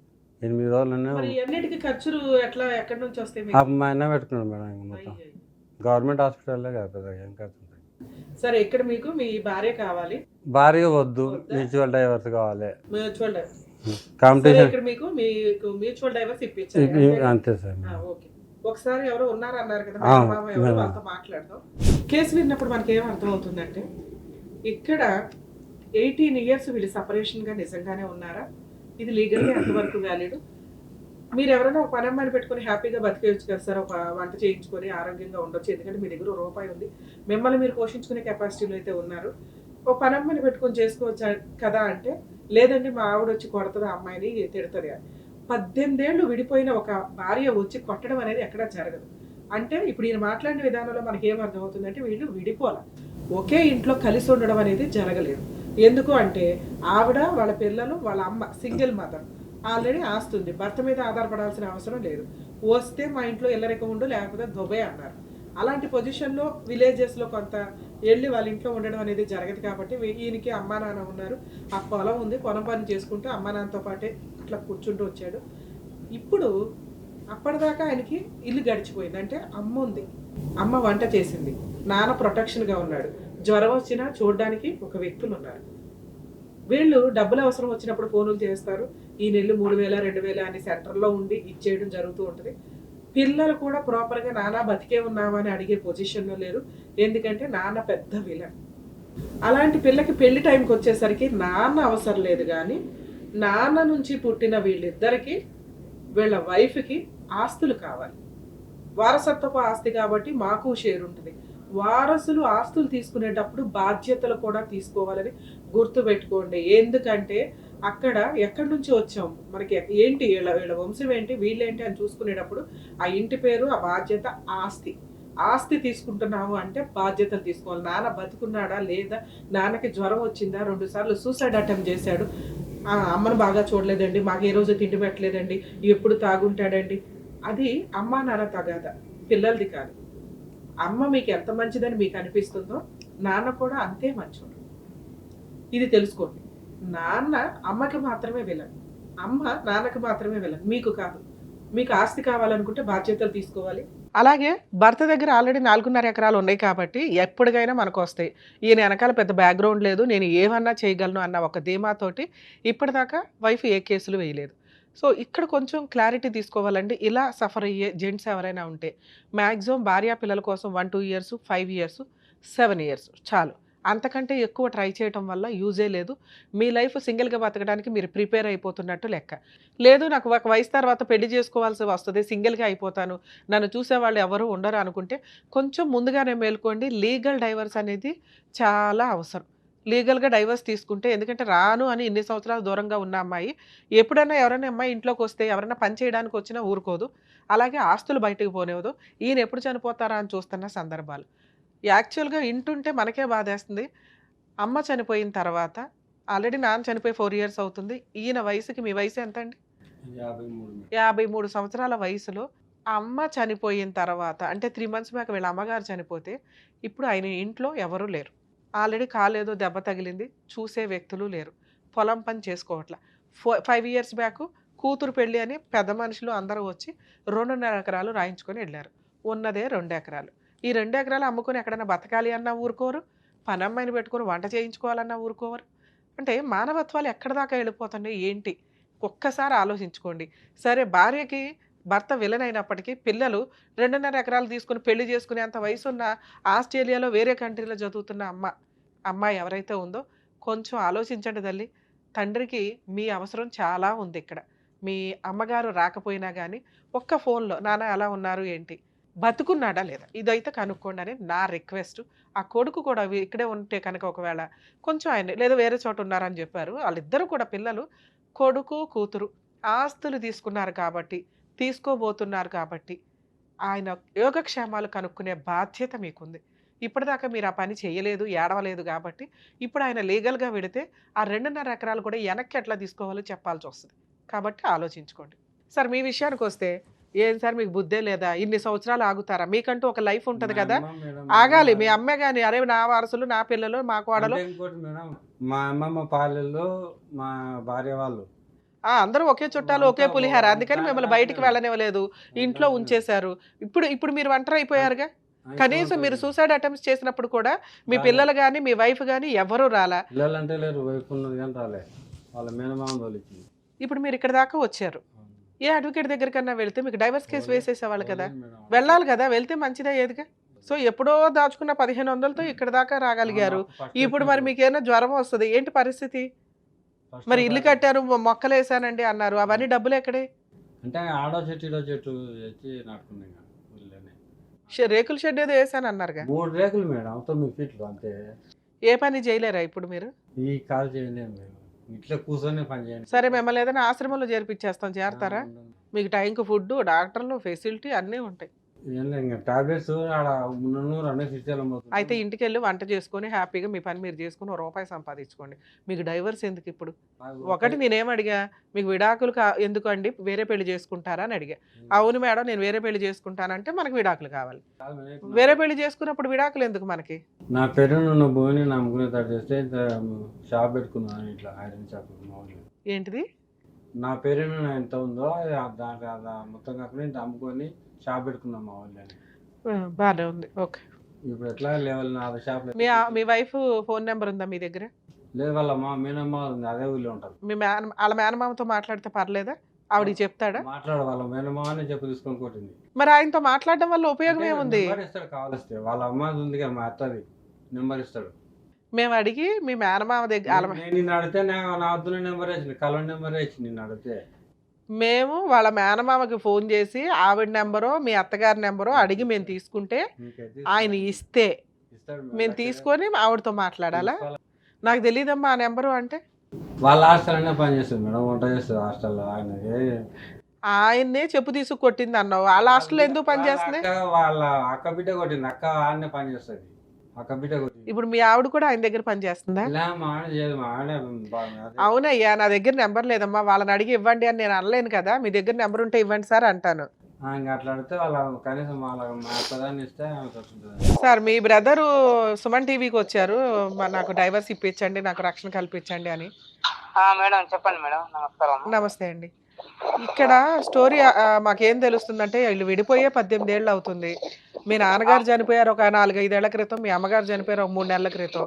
8 రోజులు. అన్నిటికీ ఖర్చులు ఎట్లా ఎక్కడి నుంచి వస్తాయి? మా ఆయన పెట్టుకున్నాడు మేడం. మొత్తం గవర్నమెంట్ హాస్పిటల్లో కదా పెద్దగా ఏం ఖర్చు. సరే ఇక్కడ మీకు మీ భార్య కావాలి? భార్య వద్దు, మ్యూచువల్ డైవర్స్ కావాలి. మ్యూచువల్ కాంపిటీషన్ ఇక్కడ మీకు మ్యూచువల్ డైవర్స్ ఇప్పించారు అంతే సార్. ఓకే. ఒకసారి ఎవరో ఉన్నారన్నారు కదా, వాళ్ళతో మాట్లాడదాం. కేసు విన్నప్పుడు మనకి ఏం అర్థం అవుతుందంటే ఇక్కడ 18 ఇయర్స్ వీళ్ళు సపరేషన్గా నిజంగానే ఉన్నారా? ఇది లీగల్గా ఎంతవరకు వ్యాలిడ్? మీరు ఎవరైనా ఒక పని అమ్మాయిని పెట్టుకొని హ్యాపీగా బతికేయచ్చు కదా సార్, ఒక వంట చేయించుకొని ఆరోగ్యంగా ఉండొచ్చు. ఎందుకంటే మీ దగ్గర రూపాయి ఉంది, మిమ్మల్ని మీరు పోషించుకునే కెపాసిటీలో అయితే ఉన్నారు. ఒక పని అమ్మాయిని పెట్టుకొని చేసుకోవచ్చు కదా అంటే, లేదండి మా ఆవిడ వచ్చి కొడుతుంది ఆ అమ్మాయిని, తిడుతుంది అని. 18 ఏళ్ళు విడిపోయిన ఒక భార్య వచ్చి కొట్టడం అనేది ఎక్కడా జరగదు. అంటే ఇప్పుడు ఈయన మాట్లాడిన విధానంలో మనకి ఏం అర్థమవుతుందంటే వీళ్ళు విడిపోవాలి, ఒకే ఇంట్లో కలిసి ఉండడం అనేది జరగలేదు. ఎందుకు అంటే ఆవిడ, వాళ్ళ పిల్లలు, వాళ్ళ అమ్మ సింగిల్ మదర్, ఆల్రెడీ ఆస్తుంది, భర్త మీద ఆధారపడాల్సిన అవసరం లేదు. వస్తే మా ఇంట్లో ఎల్లరిక ఉండు లేకపోతే దుబాయ్ అన్నారు. అలాంటి పొజిషన్లో విలేజెస్లో కొంత వెళ్ళి వాళ్ళ ఇంట్లో ఉండడం అనేది జరగదు. కాబట్టి ఈయనకి అమ్మా నాన్న ఉన్నారు, ఆ పొలం ఉంది, పొలం పని చేసుకుంటూ అమ్మా నాన్నతో పాటే అట్లా కూర్చుంటూ వచ్చాడు. ఇప్పుడు అప్పటిదాకా ఆయనకి ఇల్లు గడిచిపోయింది. అంటే అమ్మ ఉంది, అమ్మ వంట చేసింది, నాన్న ప్రొటెక్షన్గా ఉన్నాడు, జ్వరం వచ్చినా చూడడానికి ఒక వ్యక్తులు ఉన్నారు. వీళ్ళు డబ్బులు అవసరం వచ్చినప్పుడు ఫోన్లు చేస్తారు, ఈ నెల్లు 3000 2000 అని సెంటర్లో ఉండి ఇచ్చేయడం జరుగుతూ ఉంటుంది. పిల్లలు కూడా ప్రాపర్గా నాన్న బతికే ఉన్నామని అడిగే పొజిషన్లో లేరు, ఎందుకంటే నాన్న పెద్ద విలన్. అలాంటి పిల్లకి పెళ్లి టైంకి వచ్చేసరికి నాన్న అవసరం లేదు, కానీ నాన్న నుంచి పుట్టిన వీళ్ళిద్దరికి వీళ్ళ వైఫ్కి ఆస్తులు కావాలి. వారసత్వపు ఆస్తి కాబట్టి మాకు షేర్ ఉంటుంది. వారసులు ఆస్తులు తీసుకునేటప్పుడు బాధ్యతలు కూడా తీసుకోవాలని గుర్తుపెట్టుకోండి. ఎందుకంటే అక్కడ ఎక్కడి నుంచి వచ్చాం, మనకి ఏంటి, వీళ్ళ వంశం ఏంటి, వీళ్ళేంటి అని చూసుకునేటప్పుడు ఆ ఇంటి పేరు, ఆ బాధ్యత, ఆస్తి తీసుకుంటున్నాము అంటే బాధ్యతలు తీసుకోవాలి. నాన్న బతుకున్నాడా లేదా, నాన్నకి జ్వరం వచ్చిందా, 2 సార్లు సూసైడ్ అటెంప్ట్ చేశాడు, అమ్మను బాగా చూడలేదండి, మాకు ఏ రోజు తిండి పెట్టలేదండి, ఎప్పుడు తాగుంటాడండి, అది అమ్మా నాన్న తగాదా, పిల్లలది కాదు. అమ్మ మీకు ఎంత మంచిదని మీకు అనిపిస్తుందో నాన్న కూడా అంతే మంచోడు. ఇది తెలుసుకోండి. నాన్న అమ్మకి మాత్రమే విలన్, అమ్మ నాన్నకి మాత్రమే విలన్, మీకు కాదు. మీకు ఆస్తి కావాలనుకుంటే బాధ్యతలు తీసుకోవాలి. అలాగే భర్త దగ్గర ఆల్రెడీ 4.5 ఎకరాలు ఉన్నాయి కాబట్టి ఎప్పటికైనా మనకు వస్తాయి. ఈయన వెనకాల పెద్ద బ్యాక్గ్రౌండ్ లేదు, నేను ఏమన్నా చేయగలను అన్న ఒక ధీమాతోటి ఇప్పటిదాకా వైఫ్ ఏ కేసులు వేయలేదు. సో ఇక్కడ కొంచెం క్లారిటీ తీసుకోవాలండి. ఇలా సఫర్ అయ్యే జెంట్స్ ఎవరైనా ఉంటే మ్యాక్సిమం భార్యా పిల్లల కోసం 1 2 ఇయర్స్ 5 ఇయర్స్ 7 ఇయర్స్ చాలు. అంతకంటే ఎక్కువ ట్రై చేయటం వల్ల యూజే లేదు. మీ లైఫ్ సింగిల్గా బతకడానికి మీరు ప్రిపేర్ అయిపోతున్నట్టు లెక్క. లేదు నాకు ఒక వయసు తర్వాత పెళ్లి చేసుకోవాల్సి వస్తుంది, సింగిల్గా అయిపోతాను, నన్ను చూసేవాళ్ళు ఎవరు ఉండరు అనుకుంటే కొంచెం ముందుగానే మేల్కోండి. లీగల్ డైవర్స్ అనేది చాలా అవసరం. లీగల్గా డైవర్స్ తీసుకుంటే, ఎందుకంటే రాను అని ఇన్ని సంవత్సరాలు దూరంగా ఉన్న అమ్మాయి ఎప్పుడైనా ఎవరైనా అమ్మాయి ఇంట్లోకి వస్తే ఎవరైనా పని చేయడానికి వచ్చినా ఊరుకోదు, అలాగే ఆస్తులు బయటకు పోనివ్వదు. ఈయన ఎప్పుడు చనిపోతారా అని చూస్తున్న సందర్భాలు. యాక్చువల్గా ఇంటుంటే మనకే బాధేస్తుంది. అమ్మ చనిపోయిన తర్వాత ఆల్రెడీ నాన్న చనిపోయి 4 ఇయర్స్ అవుతుంది. ఈయన వయసుకి, మీ వయసు ఎంత అండి? 53 సంవత్సరాల వయసులో అమ్మ చనిపోయిన తర్వాత, అంటే 3 మంత్స్ బ్యాక్ వీళ్ళ అమ్మగారు చనిపోతే ఇప్పుడు ఆయన ఇంట్లో ఎవరూ లేరు. ఆల్రెడీ కాలేదో దెబ్బ తగిలింది, చూసే వ్యక్తులు లేరు, పొలం పని చేసుకోవట్ల. 5 ఇయర్స్ బ్యాక్ కూతురు పెళ్ళి అని పెద్ద మనుషులు అందరూ వచ్చి 2.5 ఎకరాలు రాయించుకొని వెళ్ళారు. ఉన్నదే 2 ఎకరాలు. ఈ 2 ఎకరాలు అమ్ముకొని ఎక్కడైనా బతకాలి అన్నా ఊరుకోరు, పనమ్మాయిని పెట్టుకొని వంట చేయించుకోవాలన్నా ఊరుకోరు. అంటే మానవత్వాలు ఎక్కడ దాకా వెళ్ళిపోతున్నాయి ఏంటి, ఒక్కసారి ఆలోచించుకోండి. సరే భార్యకి భర్త విలన్ అయినప్పటికీ పిల్లలు 2.5 ఎకరాలు తీసుకుని పెళ్లి చేసుకునే అంత వయసున్న ఆస్ట్రేలియాలో వేరే కంట్రీలో చదువుతున్న అమ్మాయి ఎవరైతే ఉందో కొంచెం ఆలోచించండి తల్లి. తండ్రికి మీ అవసరం చాలా ఉంది ఇక్కడ. మీ అమ్మగారు రాకపోయినా కానీ ఒక్క ఫోన్లో నాన్న ఎలా ఉన్నారు ఏంటి, బతుకున్నాడా లేదా, ఇదైతే కనుక్కోండి అని నా రిక్వెస్ట్. ఆ కొడుకు కూడా ఇక్కడే ఉంటే కనుక ఒకవేళ కొంచెం ఆయన లేదా వేరే చోట ఉన్నారని చెప్పారు, వాళ్ళిద్దరూ కూడా పిల్లలు, కొడుకు కూతురు ఆస్తులు తీసుకున్నారు కాబట్టి, తీసుకోబోతున్నారు కాబట్టి ఆయన యోగక్షేమాలు కనుక్కునే బాధ్యత మీకుంది. ఇప్పటిదాకా మీరు ఆ పని చేయలేదు, ఏడవలేదు కాబట్టి ఇప్పుడు ఆయన లీగల్గా పెడితే ఆ 2.5 ఎకరాలు కూడా వెనక్కి ఎట్లా తీసుకోవాలో చెప్పాల్సి వస్తుంది. కాబట్టి ఆలోచించుకోండి. సార్ మీ విషయానికి వస్తే, ఏం సార్ మీకు బుద్ధే లేదా, ఇన్ని సంవత్సరాలు ఆగుతారా, మీకంటూ ఒక లైఫ్ ఉంటుంది కదా, ఆగాలి. మీ అమ్మే కానీ అరే నా వారసులు, నా పిల్లలు, మా కోడలు. ఇంకోటి మేడం, మా అమ్మమ్మ పాలెల్లో మా భార్య వాళ్ళు అందరూ ఒకే చుట్టాలు, ఒకే పులిహార, అందుకని మిమ్మల్ని బయటికి వెళ్ళనివ్వలేదు, ఇంట్లో ఉంచేశారు. ఇప్పుడు మీరు ఒంటరి అయిపోయారుగా. కనీసం మీరు సూసైడ్ అటెంప్ట్స్ చేసినప్పుడు కూడా మీ పిల్లలు కానీ మీ వైఫ్ కానీ ఎవరు రాలా. పిల్లలంటే లేరు, వైఫ్ ఉన్నది కానీ రాలే, వాళ్ళ మేనమామ తోలిచ్చింది. ఇప్పుడు మీరు ఇక్కడ దాకా వచ్చారు, ఏ అడ్వకేట్ దగ్గర కన్నా వెళ్తే మీకు డైవర్స్ కేసు వేసేసేవాళ్ళు కదా, వెళ్ళాలి కదా, వెళ్తే మంచిదే. ఏదిగా సో ఎప్పుడో దాచుకున్న 1500తో ఇక్కడ దాకా రాగలిగారు. ఫస్ట్ ఇప్పుడు మరి మీకేమైనా జ్వరం వస్తుంది ఏంటి పరిస్థితి? మరి ఇల్లు కట్టారు, మొక్కలు వేసానండి అన్నారు, అవన్నీ డబ్బులు ఎక్కడే? అంటే ఆడో చెట్టు ఈడో చెట్టు తెచ్చి నాటుకున్నాయి ఊళ్ళోనే. రేకుల షెడ్ ఏదో వేసాను అన్నారుగా. 3 రేకులు మేడం, 9 ఫీట్లు అంతే. ఏ పని చేయలేరా ఇప్పుడు మీరు? ఈ కాల్ చేయలేము మేము, ఇట్లా కూర్చొని పని చేయండి. సరే మిమ్మల్ని ఏదైనా ఆశ్రమంలో చేర్పించేస్తాం, చేరతారా? మీకు టైంకి ఫుడ్, డాక్టర్లు, ఫెసిలిటీ అన్నీ ఉంటాయి. ఏం లేదు, ఇంకా టాబ్లెట్స్ ఆడ 300 ఇచ్చేయాలి. అయితే ఇంటికి వెళ్ళి వంట చేసుకొని హ్యాపీగా మీ పని మీరు చేసుకుని ₹1 సంపాదించుకోండి. మీకు డైవర్స్ ఎందుకు ఇప్పుడు? ఒకటి నేనేం అడిగా, మీకు విడాకులు ఎందుకు అండి, వేరే పెళ్లి చేసుకుంటారా అని అడిగా. అవును మేడం నేను వేరే పెళ్లి చేసుకుంటానంటే మనకు విడాకులు కావాలి. వేరే పెళ్లి చేసుకున్నప్పుడు విడాకులు ఎందుకు మనకి? నా పేరు ఉన్న భూమిని నమ్ముకునే తట్టు చేస్తే షాప్ పెట్టుకున్నాను, ఇట్లా ఐరన్ షాప్. ఏంటిది? నా పేరు ఎంత ఉందో దాంట్లో మొత్తం కాకుండా ఇంత అమ్ముకొని షాప్ పెట్టుకున్నాం మా వాళ్ళని. బాగానే ఉంది, ఓకే. ఇప్పుడు ఎట్లా లెవెల్ నా షాప్ మీ వైఫ్ ఫోన్ నెంబర్ ఉందా మీ దగ్గర? లేదు, వాళ్ళ మా మేనమ్మ ఉంది, అదే ఊళ్ళో ఉంటారు. వాళ్ళ మేనమామతో మాట్లాడితే పర్లేదా? ఆవిడ చెప్తాడా? మాట్లాడు, వాళ్ళ మేనమామని చెప్పి తీసుకొని కొట్టింది. మరి ఆయనతో మాట్లాడడం వల్ల ఉపయోగం ఏముంది? ఇస్తాడు కావాలిస్తే, వాళ్ళ అమ్మది ఉంది కదా మా అత్తది, నెంబర్ ఇస్తాడు. మేము అడిగి మీ మేనమామ దగ్గర నిన్ను అడిగితే నా వద్దున నెంబర్ వేసింది, కలర్ నెంబర్ వేసి నిన్ను అడిగితే మేము వాళ్ళ మేనమామకి ఫోన్ చేసి ఆవిడ నెంబరో మీ అత్తగారి నెంబరో అడిగి మేము తీసుకుంటే ఆయన ఇస్తే మేము తీసుకొని ఆవిడతో మాట్లాడాలా? నాకు తెలియదమ్మా ఆ నెంబరు. అంటే వాళ్ళ హాస్టల్లోనే పని చేస్తుంది మేడం, వంట చేస్తుంది హాస్టల్లో. ఆయన్నే చెప్పు తీసుకు కొట్టింది అన్నావు, వాళ్ళ హాస్టల్లో ఎందుకు పని చేస్తుంది? వాళ్ళ అక్క బిడ్డ కొట్టింది, అక్క ఆడనే పని చేస్తుంది, అక్క బిడ్డ కొట్టింది. ఇప్పుడు మీ ఆవిడ కూడా ఆయన దగ్గర పని చేస్తుందా? అవునయ్యా, నా దగ్గర నెంబర్ లేదమ్మా, వాళ్ళని అడిగి ఇవ్వండి అని నేను అనలేను కదా, మీ దగ్గర నెంబర్ ఉంటే ఇవ్వండి సార్ అంటాను. అట్లా అడిగితే వాళ్ళ కనీసం ఇస్తే సార్ మీ బ్రదరు సుమన్ టీవీకి వచ్చారు, నాకు డైవర్స్ ఇప్పించండి, నాకు రక్షణ కల్పించండి అని. మేడం చెప్పండి మేడం. నమస్కారం. నమస్తే అండి. ఇక్కడ స్టోరీ మాకేం తెలుస్తుందంటే వీళ్ళు విడిపోయే 18 ఏళ్ళు అవుతుంది. మీ నాన్నగారు చనిపోయారు ఒక 4-5 ఏళ్ల క్రితం, మీ అమ్మగారు చనిపోయారు ఒక 3 నెలల క్రితం.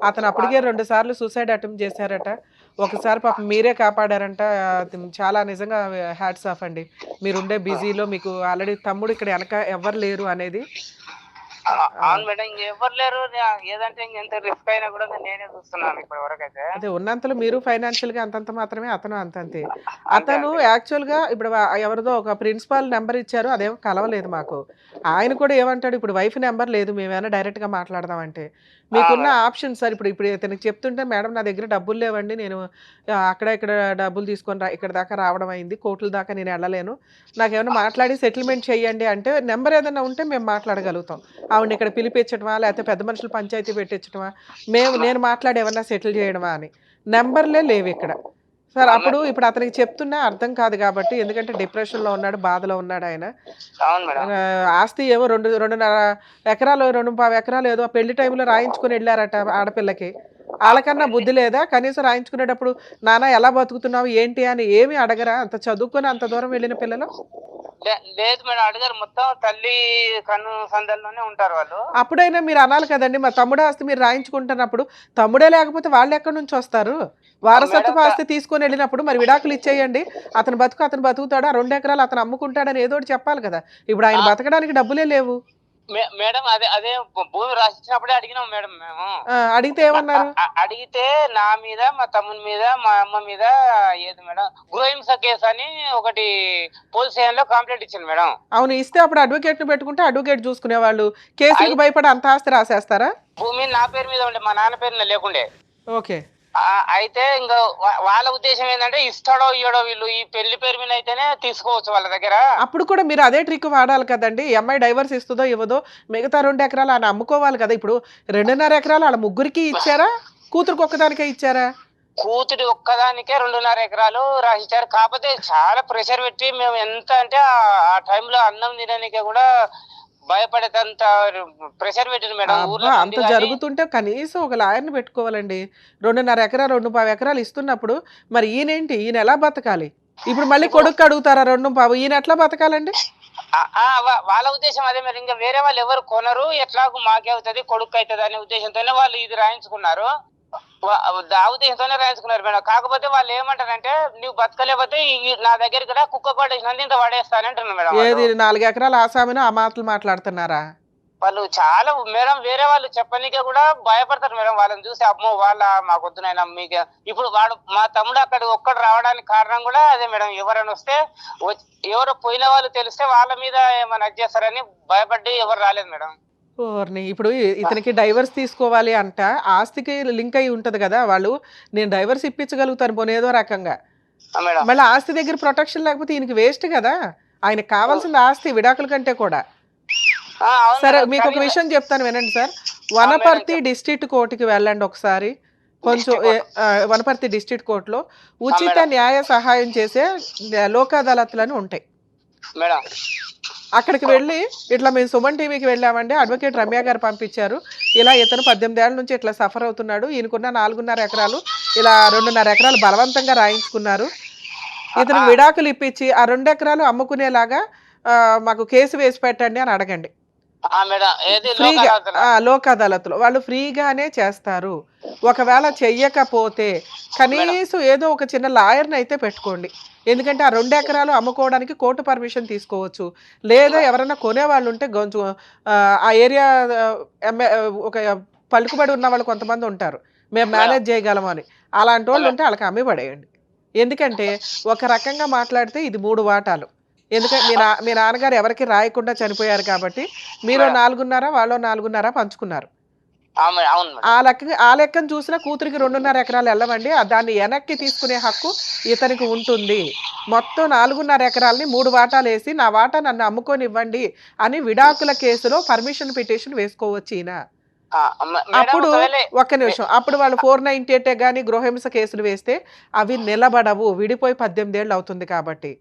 అతను అప్పటికే 2 సార్లు సూసైడ్ అటెంప్ట్ చేశారట, ఒకసారి పాపం మీరే కాపాడారంట. చాలా నిజంగా హ్యాట్స్ ఆఫ్ అండి, మీరుండే బిజీలో మీకు ఆల్రెడీ తమ్ముడు ఇక్కడ వెనక ఎవరు లేరు అనేది. అవును మేడం, ఇంకెవ్వరు లేరు, ఏదంటే ఇంకెంత రిస్క్ అయినా కూడా నేనే చూస్తున్నాను ఇప్పటి వరకు అయితే. అదే ఉన్నంతలో మీరు ఫైనాన్షియల్ గా అంతంత మాత్రమే, అతను అంతంతే. అతను యాక్చువల్ గా ఇప్పుడు ఎవరిదో ఒక ప్రిన్సిపాల్ నెంబర్ ఇచ్చారు, అదేమో కలవలేదు మాకు. ఆయన కూడా ఏమంటాడు, ఇప్పుడు వైఫ్ నెంబర్ లేదు, మేమేమైనా డైరెక్ట్ గా మాట్లాడదామంటే మీకున్న ఆప్షన్ సార్. ఇప్పుడు ఇతనికి చెప్తుంటే మేడం నా దగ్గర డబ్బులు లేవండి, నేను ఇక్కడ డబ్బులు తీసుకొని ఇక్కడ దాకా రావడం అయింది, కోర్టుల దాకా నేను వెళ్ళలేను, నాకేమైనా మాట్లాడి సెటిల్మెంట్ చేయండి అంటే నెంబర్ ఏదైనా ఉంటే మేము మాట్లాడగలుగుతాం. ఆవిడ ఇక్కడ పిలిపించడమా లేకపోతే పెద్ద మనుషులు పంచాయతీ పెట్టించడమా, నేను మాట్లాడి ఏమన్నా సెటిల్ చేయడమా అని నెంబర్లే లేవు ఇక్కడ సార్. ఇప్పుడు అతనికి చెప్తున్నా అర్థం కాదు కాబట్టి, ఎందుకంటే డిప్రెషన్లో ఉన్నాడు, బాధలో ఉన్నాడు ఆయన. ఆస్తి ఏమో 2.5 ఎకరాలు 2.25 ఎకరాలు ఏదో పెళ్లి టైంలో రాయించుకుని వెళ్ళారట ఆడపిల్లకి. వాళ్ళకన్నా బుద్ధి లేదా? కనీసం రాయించుకునేటప్పుడు నాన్న ఎలా బతుకుతున్నావు ఏంటి అని ఏమి అడగరా? అంత చదువుకొని అంత దూరం వెళ్ళిన పిల్లలు? లేదు మేడం, అడిగారు. మొత్తం తల్లి కన్ను సందల్లోనే ఉంటారు వాళ్ళు. అప్పుడైనా మీరు అనాలి కదండి, మా తమ్ముడు ఆస్తి మీరు రాయించుకుంటున్నప్పుడు తమ్ముడే లేకపోతే వాళ్ళు ఎక్కడి నుంచి వస్తారు? వారసత్వ ఆస్తి తీసుకొని వెళ్ళినప్పుడు మరి విడాకులు ఇచ్చేయండి, అతను బతుకుతాడు, ఆ 2 ఎకరాలు అతను అమ్ముకుంటాడని ఏదో ఒకటి చెప్పాలి కదా. ఇప్పుడు ఆయన బతకడానికి డబ్బులే లేవు మేడం. అదే భూమి రాసిచ్చినప్పుడే అడిగినాం మేడం మేము. అడిగితే ఏమన్నారు? అడిగితే నా మీద, మా తమ్ముని మీద, మా అమ్మ మీద ఏది మేడం గృహహింస కేసు అని ఒకటి పోలీస్ స్టేషన్ లో కంప్లైంట్ ఇచ్చింది మేడం. అవును, ఇస్తే అప్పుడు అడ్వకేట్ ను పెట్టుకుంటే అడ్వకేట్ చూసుకునే వాళ్ళు, కేసులకు భయపడి అంత ఆస్తి రాసేస్తారా? భూమి నా పేరు మీద ఉండే, మా నాన్న పేరు మీద లేకుండే. ఓకే. అయితే ఇంకా వాళ్ళ ఉద్దేశం ఏంటంటే ఇస్తాడో ఇయ్యడో, వీళ్ళు ఈ పెళ్లి పేరు మీద అయితేనే తీసుకోవచ్చు వాళ్ళ దగ్గర. అప్పుడు కూడా మీరు అదే ట్రిక్ వాడాలి కదండి. ఈ అమ్మాయి డైవర్స్ ఇస్తుందో ఇవ్వదో మిగతా 2 ఎకరాలు ఆయన అమ్ముకోవాలి కదా. ఇప్పుడు 2.5 ఎకరాలు వాళ్ళ ముగ్గురికి ఇచ్చారా, కూతురికి ఒక్కదానికే ఇచ్చారా? కూతురి ఒక్కదానికే 2.5 ఎకరాలు రాసిచ్చారు. కాకపోతే చాలా ప్రెషర్ పెట్టి మేము ఎంత అంటే ఆ టైంలో అన్నం తినడానికే కూడా భయపడేంత ప్రెషర్ పెట్టింది మేడం. అంత జరుగుతుంటే కనీసం ఒక లాయర్ని పెట్టుకోవాలండి. 2.5 ఎకరాలు 2.25 ఎకరాలు ఇస్తున్నప్పుడు మరి ఈయన ఎలా బతకాలి? ఇప్పుడు మళ్ళీ కొడుకు అడుగుతారా 2.25? ఈయన ఎట్లా బతకాలండి? వాళ్ళ ఉద్దేశం అదే మరి, ఇంకా వేరే వాళ్ళు ఎవరు కొనరు, ఎట్లాగూ మాకే అవుతుంది, కొడుకు అవుతుంది అనే ఉద్దేశంతోనే వాళ్ళు ఇది రాయించుకున్నారు. ఆ ఉద్దేశంతోనే రాయించుకున్నారు మేడం. కాకపోతే వాళ్ళు ఏమంటారంటే, నువ్వు బతకలేకపోతే నా దగ్గర కుక్క కొట్టేసినంత ఇంత పడేస్తానంటున్నా మేడం. ఏది 4 ఎకరాల ఆసామినో ఆ మాటలు మాట్లాడుతున్నారా? వాళ్ళు చాలా మేడం వేరే వాళ్ళు చెప్పనీకే కూడా భయపడతారు మేడం. వాళ్ళని చూసి అమ్మో వాళ్ళ మాకొద్దునైనా మీకు ఇప్పుడు వాడు మా తమ్ముడు అక్కడ ఒక్కడు రావడానికి కారణం కూడా అదే మేడం. ఎవరైనా వస్తే ఎవరో పోయిన వాళ్ళు తెలిస్తే వాళ్ళ మీద ఏమైనా చేస్తారని భయపడి ఎవరు రాలేదు మేడం. ఓర్ని ఇప్పుడు ఇతనికి డైవర్స్ తీసుకోవాలి అంట, ఆస్తికి లింక్ అయి ఉంటది కదా, వాళ్ళు నేను డైవర్స్ ఇప్పించగలుగుతాను పోనీ ఏదో రకంగా, మేడం మళ్ళీ ఆస్తి దగ్గర ప్రొటెక్షన్ లేకపోతే ఈయనకి వేస్ట్ కదా. ఆయనకు కావాల్సిన ఆస్తి విడాకుల కంటే కూడా. సరే మీకు ఒక విషయం చెప్తాను వినండి సార్. వనపర్తి డిస్ట్రిక్ట్ కోర్టుకి వెళ్ళండి ఒకసారి. కొంచెం వనపర్తి డిస్ట్రిక్ట్ కోర్టులో ఉచిత న్యాయ సహాయం చేసే లోక్ అదాలత్లని ఉంటాయి. అక్కడికి వెళ్ళి ఇట్లా మేము సుమన్ టీవీకి వెళ్ళామండి, అడ్వకేట్ రమ్య గారు పంపించారు, ఇలా ఇతను 18 ఏళ్ల నుంచి ఇట్లా సఫర్ అవుతున్నాడు, ఈయనకున్న 4.5 ఎకరాలు ఇలా 2.5 ఎకరాలు బలవంతంగా రాయించుకున్నారు, ఇతను విడాకులు ఇప్పించి ఆ 2 ఎకరాలు అమ్ముకునేలాగా మాకు కేసు వేసి పెట్టండి అని అడగండి. ఫ్రీగా లోక్ అదాలత్లో వాళ్ళు ఫ్రీగానే చేస్తారు. ఒకవేళ చెయ్యకపోతే కనీసం ఏదో ఒక చిన్న లాయర్ని అయితే పెట్టుకోండి. ఎందుకంటే ఆ 2 ఎకరాలు అమ్ముకోవడానికి కోర్టు పర్మిషన్ తీసుకోవచ్చు. లేదా ఎవరైనా కొనేవాళ్ళు ఉంటే కొంచెం ఆ ఏరియా ఒక పలుకుబడి ఉన్న వాళ్ళు కొంతమంది ఉంటారు, మేము మేనేజ్ చేయగలమని, అలాంటి వాళ్ళు ఉంటే వాళ్ళకి అమ్మి పడేయండి. ఎందుకంటే ఒక రకంగా మాట్లాడితే ఇది 3 వాటాలు. ఎందుకంటే మీ నాన్నగారు ఎవరికి రాయకుండా చనిపోయారు కాబట్టి మీరు 4.5 వాళ్ళు 4.5 పంచుకున్నారు. ఆ లెక్కను చూసినా కూతురికి 2.5 ఎకరాలు వెళ్ళవండి, దాన్ని వెనక్కి తీసుకునే హక్కు ఇతనికి ఉంటుంది. మొత్తం 4.5 ఎకరాలని 3 వాటాలు వేసి నా వాటా నన్ను అమ్ముకొని ఇవ్వండి అని విడాకుల కేసులో పర్మిషన్ పిటిషన్ వేసుకోవచ్చు ఈయన. అప్పుడు ఒక్క నిమిషం, అప్పుడు వాళ్ళు 498 కానీ గృహహింస కేసులు వేస్తే అవి నిలబడవు, విడిపోయి 18 ఏళ్ళు అవుతుంది కాబట్టి.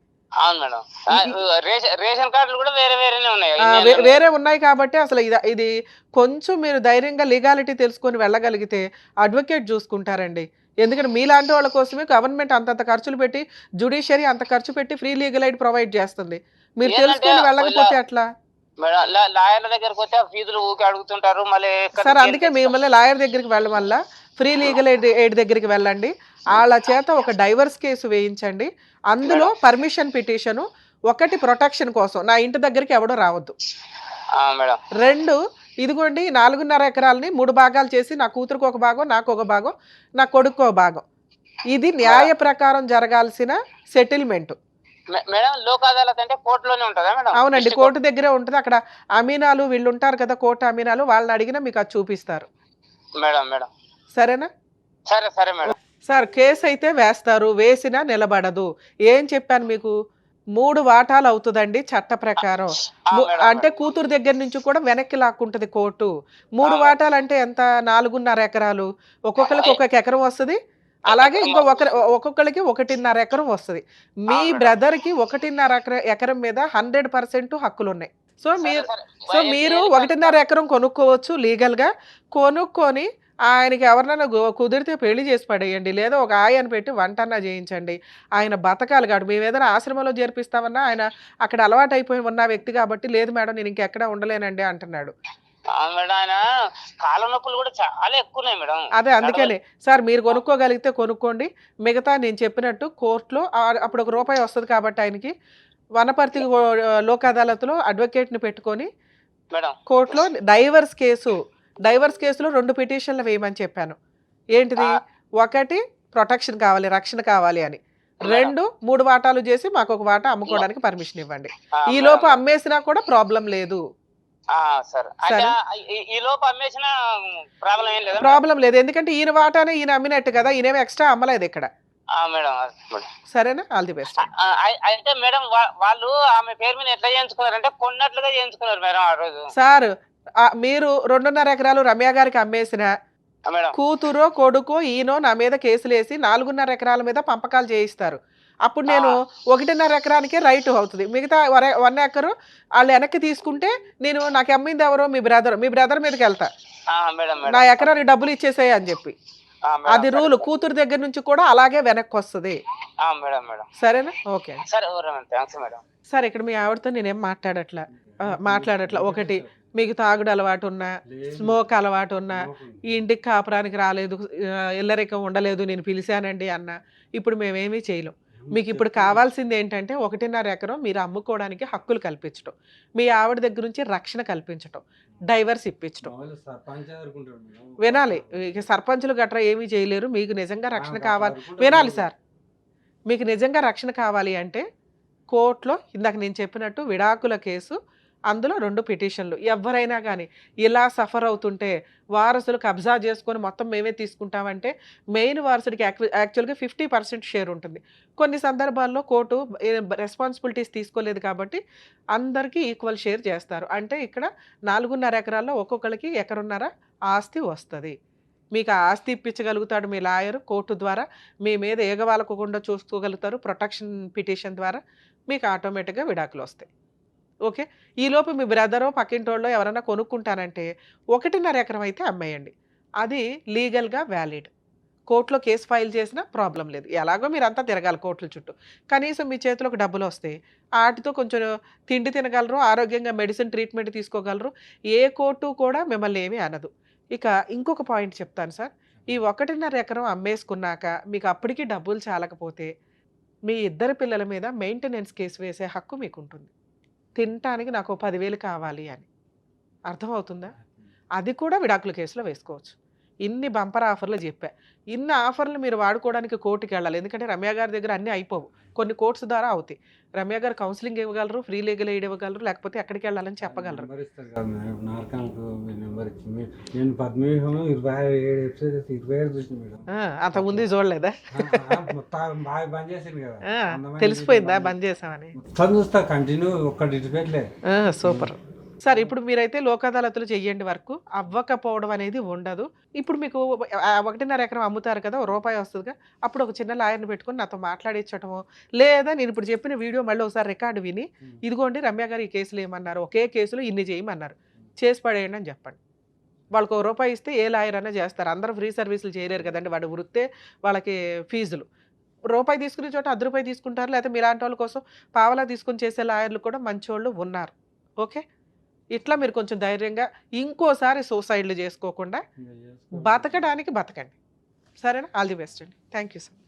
వేరే ఉన్నాయి కాబట్టి అసలు ఇది కొంచెం మీరు ధైర్యంగా లీగాలిటీ తెలుసుకొని వెళ్ళగలిగితే అడ్వకేట్ చూసుకుంటారండి. ఎందుకంటే మీలాంటి వాళ్ళ కోసమే గవర్నమెంట్ అంతంత ఖర్చులు పెట్టి, జ్యుడిషియరీ అంత ఖర్చు పెట్టి ఫ్రీ లీగల్ ఎయిడ్ ప్రొవైడ్ చేస్తుంది. మీరు తెలుసుకొని వెళ్ళకపోతే అట్లా సార్. అందుకే మిమ్మల్ని లాయర్ దగ్గరికి వెళ్ళడం వల్ల ఫ్రీ లీగల్ ఎయిడ్ దగ్గరికి వెళ్ళండి, వాళ్ళ చేత ఒక డైవర్స్ కేసు వేయించండి. అందులో పర్మిషన్ పిటిషను, ఒకటి ప్రొటెక్షన్ కోసం నా ఇంటి దగ్గరికి ఎవడో రావద్దు, 2 ఇదిగోండి 4.5 ఎకరాలని 3 భాగాలు చేసి నా కూతురుకు ఒక భాగం, నాకు ఒక భాగం, నా కొడుకు ఒక భాగం. ఇది న్యాయ ప్రకారం జరగాల్సిన సెటిల్మెంట్. అవునండి, కోర్టు దగ్గరే ఉంటుంది. అక్కడ అమీనాలు వీళ్ళు ఉంటారు కదా, కోర్టు అమీనాలు, వాళ్ళని అడిగినా మీకు అది చూపిస్తారు. సరేనా? సార్ కేసు అయితే వేస్తారు, వేసినా నిలబడదు. ఏం చెప్పాను మీకు, 3 వాటాలు అవుతుందండి చట్ట ప్రకారం. అంటే కూతురు దగ్గర నుంచి కూడా వెనక్కి లాక్కుంటది కోర్టు. 3 వాటాలు అంటే ఎంత, 4.5 ఎకరాలు, ఒక్కొక్కరికి 1 ఎకరం వస్తుంది. అలాగే ఒక్కొక్కరికి 1.5 ఎకరం వస్తుంది. మీ బ్రదర్కి 1.5 ఎకరం మీద 100% హక్కులు ఉన్నాయి. సో మీరు 1.5 ఎకరం కొనుక్కోవచ్చు లీగల్గా. కొనుక్కొని ఆయనకి ఎవరినైనా కుదిరితే పెళ్లి చేసి పడేయండి, లేదా ఒక ఆయన్ని పెట్టి వంటన్నా చేయించండి. ఆయన బతకాలి కాదు. మేము ఏదైనా ఆశ్రమంలో చేర్పిస్తామన్నా ఆయన అక్కడ అలవాటు అయిపోయి ఉన్న వ్యక్తి కాబట్టి, లేదు మేడం నేను ఇంకెక్కడ ఉండలేనండి అంటున్నాడు. అదే అందుకని సార్ మీరు కొనుక్కోగలిగితే కొనుక్కోండి, మిగతా నేను చెప్పినట్టు కోర్టులో అప్పుడు ₹1 వస్తుంది కాబట్టి ఆయనకి వనపర్తి లోక్ అదాలత్లో అడ్వకేట్ని పెట్టుకొని కోర్టులో డైవర్స్ కేసులో 2 పిటిషన్లు వేయమని చెప్పాను. ఏంటిది, ఒకటి ప్రొటెక్షన్ కావాలి, రక్షణ కావాలి అని, 2 3 వాటాలు చేసి మాకు 1 వాటా అమ్ముకోవడానికి పర్మిషన్ ఇవ్వండి. ఈ లోపు అమ్మేసినా కూడా ప్రాబ్లం లేదు. ప్రాబ్లం లేదు, ఎందుకంటే ఈయన వాటానే ఈయన అమ్మినట్టు కదా, ఈయనేమో ఎక్స్ట్రా అమ్మలేదు ఇక్కడ. సరేనా? All the best. అయితే మేడం వాళ్ళు ఆమె పేరు మీద ఎట్లా చేయించుకున్నారంటే కొన్నట్లుగా చేయించుకున్నారు మేడం ఆ రోజు. సార్ మీరు 2.5 ఎకరాలు రమ్య గారికి అమ్మేసిన కూతురో కొడుకో ఈయనో నా మీద కేసులు వేసి 4.5 ఎకరాల మీద పంపకాలు చేయిస్తారు. అప్పుడు నేను 1.5 ఎకరానికే రైట్ అవుతుంది, మిగతా 1 ఎకరు వాళ్ళు వెనక్కి తీసుకుంటే నేను నాకు అమ్మింది ఎవరో మీ బ్రదర్ మీదకి వెళ్తా, నా ఎకరానికి డబ్బులు ఇచ్చేసాయి అని చెప్పి. అది రూల్. కూతురు దగ్గర నుంచి కూడా అలాగే వెనక్కి వస్తుంది. సరేనా? Okay sir. ఇక్కడ మీ ఆవిడతో నేనేం మాట్లాడట్లా. ఒకటి, మీకు తాగుడు అలవాటు ఉన్నా, స్మోక్ అలవాటు ఉన్నా, ఈ ఇంటికి కాపురానికి రాలేదు, ఇల్లరికం ఉండలేదు, నేను పిలిచానండి అన్న, ఇప్పుడు మేమేమీ చేయలేం. మీకు ఇప్పుడు కావాల్సింది ఏంటంటే 1.5 ఎకరం మీరు అమ్ముకోవడానికి హక్కులు కల్పించడం, మీ ఆవిడ దగ్గర నుంచి రక్షణ కల్పించడం, డైవర్స్ ఇప్పించడం. వినాలి, ఇక సర్పంచులు గట్రా ఏమీ చేయలేరు. మీకు నిజంగా రక్షణ కావాలి, వినాలి సార్, మీకు నిజంగా రక్షణ కావాలి అంటే కోర్టులో ఇందాక నేను చెప్పినట్టు విడాకుల కేసు, అందులో 2 పిటిషన్లు. ఎవరైనా కానీ ఇలా సఫర్ అవుతుంటే వారసులు కబ్జా చేసుకొని మొత్తం మేమే తీసుకుంటామంటే మెయిన్ వారసుడికి యాక్చువల్గా 50% షేర్ ఉంటుంది. కొన్ని సందర్భాల్లో కోర్టు రెస్పాన్సిబిలిటీస్ తీసుకోలేదు కాబట్టి అందరికీ ఈక్వల్ షేర్ చేస్తారు. అంటే ఇక్కడ 4.5 ఎకరాల్లో ఒక్కొక్కరికి ఎకరున్నర ఆస్తి వస్తుంది. మీకు ఆ ఆస్తి ఇప్పించగలుగుతాడు మీ లాయర్ కోర్టు ద్వారా, మీ మీద ఏగవాలకుండా చూసుకోగలుగుతారు ప్రొటెక్షన్ పిటిషన్ ద్వారా, మీకు ఆటోమేటిక్గా విడాకులు వస్తాయి. ఓకే, ఈలోపు మీ బ్రదరో పక్కింటోళ్ళో ఎవరైనా కొనుక్కుంటానంటే 1.5 ఎకరం అయితే అమ్మేయండి. అది లీగల్గా వ్యాలిడ్. కోర్టులో కేసు ఫైల్ చేసినా ప్రాబ్లం లేదు. ఎలాగో మీరు అంతా తిరగాలి కోర్టుల చుట్టూ, కనీసం మీ చేతిలోకి డబ్బులు వస్తాయి. వాటితో కొంచెం తిండి తినగలరు, ఆరోగ్యంగా మెడిసిన్ ట్రీట్మెంట్ తీసుకోగలరు. ఏ కోర్టు కూడా మిమ్మల్ని ఏమీ అనదు. ఇక ఇంకొక పాయింట్ చెప్తాను సార్, ఈ 1.5 ఎకరం అమ్మేసుకున్నాక మీకు అప్పటికి డబ్బులు చాలకపోతే మీ ఇద్దరు పిల్లల మీద మెయింటెనెన్స్ కేసు వేసే హక్కు మీకు ఉంటుంది. తినటానికి నాకు 10,000 కావాలి అని, అర్థమవుతుందా? అది కూడా విడాకుల కేసులో వేసుకోవచ్చు. ఇన్ని బంపర్ ఆఫర్లు చెప్పా. ఇన్ని ఆఫర్లు మీరు వాడుకోవడానికి కోర్టుకి వెళ్ళాలి. ఎందుకంటే రమ్య గారి దగ్గర అన్నీ అయిపోవు, కొన్ని కోర్ట్స్ ద్వారా అవుతాయి. రమ్య గారు కౌన్సిలింగ్ ఇవ్వగలరు, ఫ్రీ లీగల్ ఎయిడ్ ఇవ్వగలరు, లేకపోతే ఎక్కడికి వెళ్ళాలని చెప్పగలరు. అంతకుముందు చూడలేదా? తెలిసిపోయిందా బంద్ చేసామని? Super sir. ఇప్పుడు మీరైతే లోక్ అదాలతులు చెయ్యండి, వరకు అవ్వకపోవడం అనేది ఉండదు. ఇప్పుడు మీకు 1.5 ఎకరం అమ్ముతారు కదా, రూపాయి వస్తుందిగా, అప్పుడు ఒక చిన్న లాయర్ని పెట్టుకొని నాతో మాట్లాడించటము, లేదా నేను ఇప్పుడు చెప్పిన వీడియో మళ్ళీ ఒకసారి రికార్డు విని, ఇదిగోండి రమ్య గారు ఈ కేసులు ఏమన్నారు, ఒకే కేసులో ఇన్ని చేయమన్నారు, చేసి పడేయండి అని చెప్పండి. వాళ్ళకు ₹1 ఇస్తే ఏ లాయర్ అయినా చేస్తారు. అందరూ ఫ్రీ సర్వీసులు చేయలేరు కదండి, వాడు వృత్తే వాళ్ళకి ఫీజులు. ₹1 తీసుకునే చోట ₹10 తీసుకుంటారు, లేకపోతే మీలాంటి వాళ్ళ కోసం పావలా తీసుకొని చేసే లాయర్లు కూడా మంచోళ్ళు ఉన్నారు. ఓకే, ఇట్లా మీరు కొంచెం ధైర్యంగా ఇంకోసారి సూసైడ్లు చేసుకోకుండా బతకడానికి బతకండి. సరేనా? ఆల్ ది బెస్ట్ అండి. Thank you sir.